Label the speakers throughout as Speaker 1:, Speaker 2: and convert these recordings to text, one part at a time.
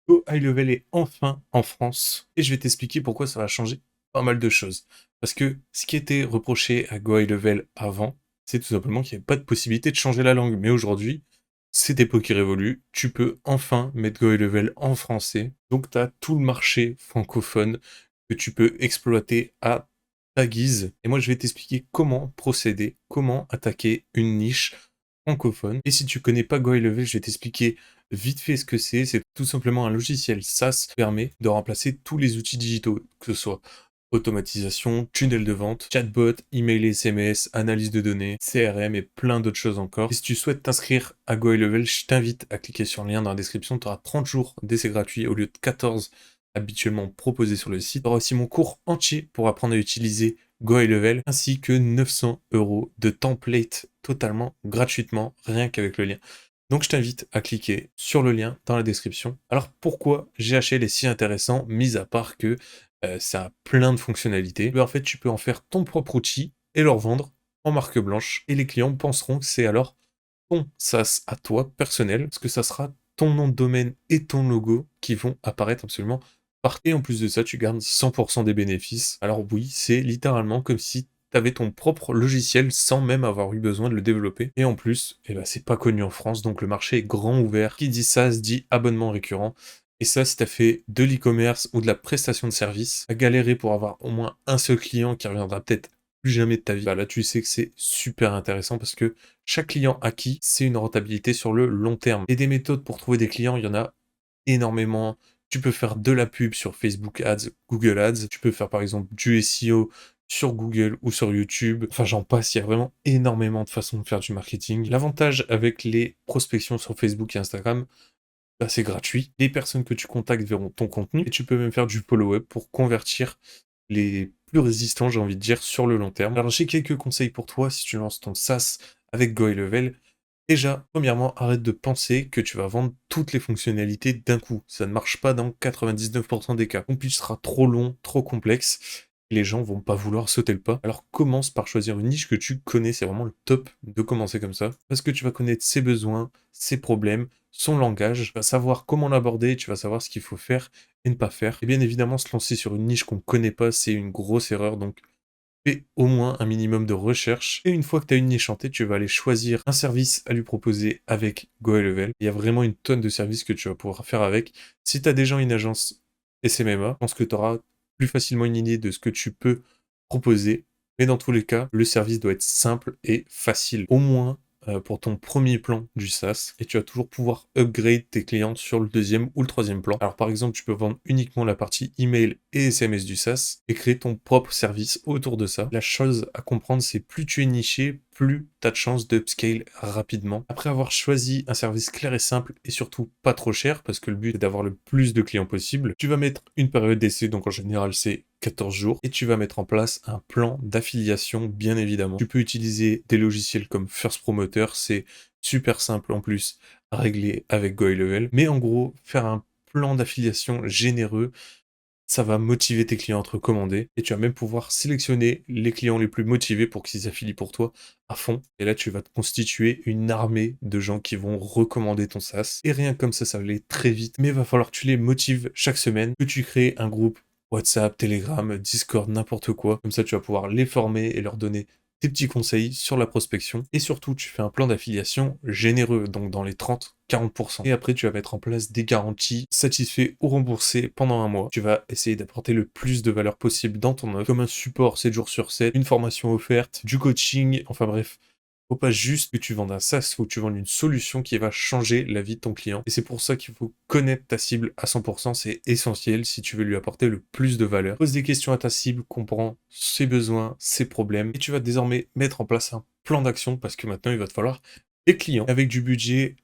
Speaker 1: Go High Level est enfin en France et je vais t'expliquer pourquoi ça va changer pas mal de choses. Parce que ce qui était reproché à Go High Level avant, c'est tout simplement qu'il n'y avait pas de possibilité de changer la langue. Mais aujourd'hui, c'est l'époque qui révolue. Tu peux enfin mettre Go High Level en français. Donc tu as tout le marché francophone que tu peux exploiter à ta guise. Et moi, je vais t'expliquer comment procéder, comment attaquer une niche francophone. Et si tu connais pas Go High Level, je vais t'expliquer vite fait ce que c'est. C'est tout simplement un logiciel SaaS qui permet de remplacer tous les outils digitaux, que ce soit automatisation, tunnel de vente, chatbot, email et SMS, analyse de données, CRM et plein d'autres choses encore. Et si tu souhaites t'inscrire à Go High Level, je t'invite à cliquer sur le lien dans la description. Tu auras 30 jours d'essai gratuit au lieu de 14 habituellement proposés sur le site. Tu auras aussi mon cours entier pour apprendre à utiliser Go High Level, ainsi que 900 € de template totalement gratuitement, rien qu'avec le lien. Donc je t'invite à cliquer sur le lien dans la description. Alors pourquoi GHL est si intéressant, mis à part que ça a plein de fonctionnalités. En fait, tu peux en faire ton propre outil et le revendre en marque blanche. Et les clients penseront que c'est alors ton SaaS à toi, personnel, parce que ça sera ton nom de domaine et ton logo qui vont apparaître absolument partout. Et en plus de ça, tu gardes 100% des bénéfices. Alors oui, c'est littéralement comme si tu avais ton propre logiciel sans même avoir eu besoin de le développer. Et en plus, eh ben, c'est pas connu en France, donc le marché est grand ouvert. Qui dit SaaS dit abonnement récurrent. Et ça, si tu as fait de l'e-commerce ou de la prestation de service, à galérer pour avoir au moins un seul client qui reviendra peut-être plus jamais de ta vie, bah là tu sais que c'est super intéressant parce que chaque client acquis, c'est une rentabilité sur le long terme. Et des méthodes pour trouver des clients, il y en a énormément. Tu peux faire de la pub sur Facebook Ads, Google Ads. Tu peux faire par exemple du SEO sur Google ou sur YouTube. Enfin, j'en passe, il y a vraiment énormément de façons de faire du marketing. L'avantage avec les prospections sur Facebook et Instagram, bah, c'est gratuit. Les personnes que tu contactes verront ton contenu et tu peux même faire du follow-up pour convertir les plus résistants, j'ai envie de dire, sur le long terme. Alors, j'ai quelques conseils pour toi si tu lances ton SaaS avec Go High Level. Déjà, premièrement, arrête de penser que tu vas vendre toutes les fonctionnalités d'un coup. Ça ne marche pas dans 99% des cas. Ton pitch sera trop long, trop complexe. Les gens vont pas vouloir sauter le pas. Alors commence par choisir une niche que tu connais. C'est vraiment le top de commencer comme ça. Parce que tu vas connaître ses besoins, ses problèmes, son langage. Tu vas savoir comment l'aborder. Tu vas savoir ce qu'il faut faire et ne pas faire. Et bien évidemment, se lancer sur une niche qu'on connaît pas, c'est une grosse erreur. Donc fais au moins un minimum de recherche. Et une fois que tu as une niche en tête, tu vas aller choisir un service à lui proposer avec Go High Level. Il y a vraiment une tonne de services que tu vas pouvoir faire avec. Si tu as déjà une agence SMMA, je pense que tu auras plus facilement une idée de ce que tu peux proposer. Mais dans tous les cas, le service doit être simple et facile. Au moins pour ton premier plan du SaaS, et tu vas toujours pouvoir upgrade tes clients sur le deuxième ou le troisième plan. Alors par exemple, tu peux vendre uniquement la partie email et SMS du SaaS et créer ton propre service autour de ça. La chose à comprendre, c'est plus tu es niché, plus tu as de chances d'upscale rapidement. Après avoir choisi un service clair et simple et surtout pas trop cher, parce que le but est d'avoir le plus de clients possible, tu vas mettre une période d'essai, donc en général c'est 14 jours, et tu vas mettre en place un plan d'affiliation, bien évidemment. Tu peux utiliser des logiciels comme First Promoter, c'est super simple en plus à régler avec Go High Level, mais en gros, faire un plan d'affiliation généreux, ça va motiver tes clients à te recommander et tu vas même pouvoir sélectionner les clients les plus motivés pour qu'ils affilient pour toi à fond. Et là, tu vas te constituer une armée de gens qui vont recommander ton SaaS. Et rien comme ça va aller très vite. Mais il va falloir que tu les motives chaque semaine, que tu crées un groupe WhatsApp, Telegram, Discord, n'importe quoi. Comme ça, tu vas pouvoir les former et leur donner des petits conseils sur la prospection. Et surtout, tu fais un plan d'affiliation généreux, donc dans les 30-40%. Et après, tu vas mettre en place des garanties satisfaits ou remboursés pendant un mois. Tu vas essayer d'apporter le plus de valeur possible dans ton offre, comme un support 7 jours sur 7, une formation offerte, du coaching, enfin bref. Faut pas juste que tu vendes un SaaS, faut que tu vendes une solution qui va changer la vie de ton client. Et c'est pour ça qu'il faut connaître ta cible à 100%, c'est essentiel si tu veux lui apporter le plus de valeur. Pose des questions à ta cible, comprends ses besoins, ses problèmes, et tu vas désormais mettre en place un plan d'action parce que maintenant il va te falloir des clients avec du budget.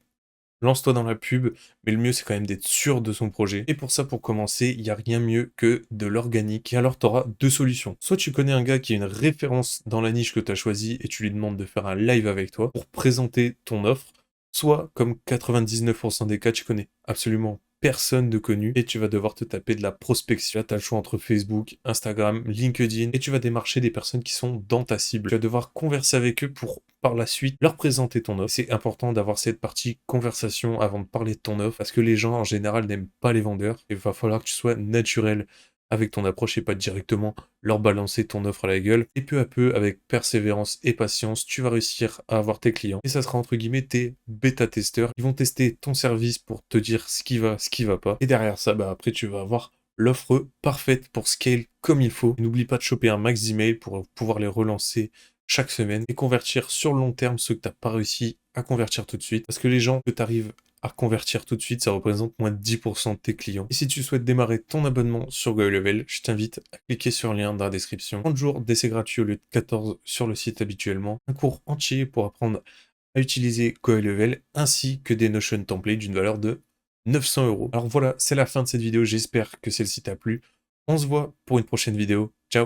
Speaker 1: Lance-toi dans la pub, mais le mieux c'est quand même d'être sûr de son projet. Et pour ça, pour commencer, il n'y a rien mieux que de l'organique. Et alors tu auras deux solutions. Soit tu connais un gars qui est une référence dans la niche que tu as choisie et tu lui demandes de faire un live avec toi pour présenter ton offre. Soit, comme 99% des cas, tu connais absolument personne de connu et tu vas devoir te taper de la prospection. Là, tu as le choix entre Facebook, Instagram, LinkedIn et tu vas démarcher des personnes qui sont dans ta cible. Tu vas devoir converser avec eux pour par la suite leur présenter ton offre. C'est important d'avoir cette partie conversation avant de parler de ton offre parce que les gens en général n'aiment pas les vendeurs. Il va falloir que tu sois naturel avec ton approche et pas directement leur balancer ton offre à la gueule. Et peu à peu, avec persévérance et patience, tu vas réussir à avoir tes clients. Et ça sera entre guillemets tes bêta-testeurs. Ils vont tester ton service pour te dire ce qui va pas. Et derrière ça, après, tu vas avoir l'offre parfaite pour scale comme il faut. N'oublie pas de choper un max d'emails pour pouvoir les relancer chaque semaine et convertir sur le long terme ceux que tu n'as pas réussi à convertir tout de suite. Parce que les gens que tu arrives à convertir tout de suite, ça représente moins de 10% de tes clients. Et si tu souhaites démarrer ton abonnement sur GoHighLevel, je t'invite à cliquer sur le lien dans la description. 30 jours d'essai gratuit au lieu de 14 sur le site habituellement. Un cours entier pour apprendre à utiliser GoHighLevel ainsi que des Notion templates d'une valeur de 900 €. Alors voilà, c'est la fin de cette vidéo. J'espère que celle-ci t'a plu. On se voit pour une prochaine vidéo. Ciao!